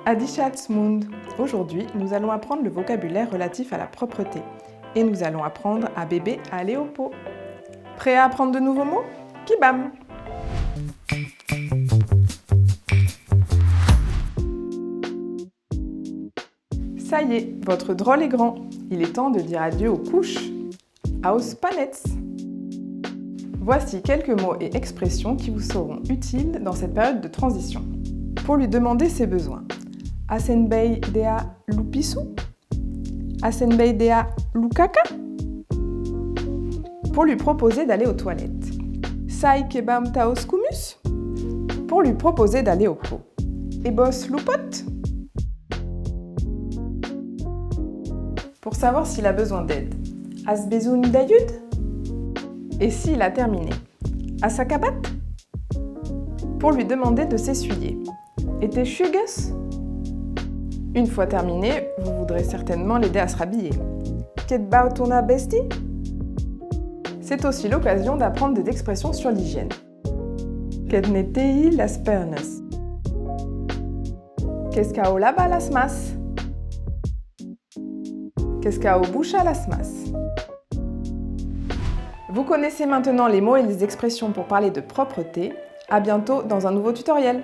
Adishatsmund. Aujourd'hui, nous allons apprendre le vocabulaire relatif à la propreté. Et nous allons apprendre à bébé à aller au pot. Prêt à apprendre de nouveaux mots? Kibam! Ça y est, votre drôle est grand. Il est temps de dire adieu aux couches. Auspanetz. Voici quelques mots et expressions qui vous seront utiles dans cette période de transition. Pour lui demander ses besoins. Asenbei dea lupisu? Asenbei dea lukaka? Pour lui proposer d'aller aux toilettes. Sai kebam taoskumus? Pour lui proposer d'aller au pot. Ebos lupot? Pour savoir s'il a besoin d'aide. Asbezun dayud? Et s'il a terminé. Asakabat? Pour lui demander de s'essuyer. Ete shugas? Une fois terminé, vous voudrez certainement l'aider à se rhabiller. Ketbautona besti? C'est aussi l'occasion d'apprendre des expressions sur l'hygiène. Ketnetei las pernas? Keskao lava las mas? Keskao busha las mas? Vous connaissez maintenant les mots et les expressions pour parler de propreté. À bientôt dans un nouveau tutoriel.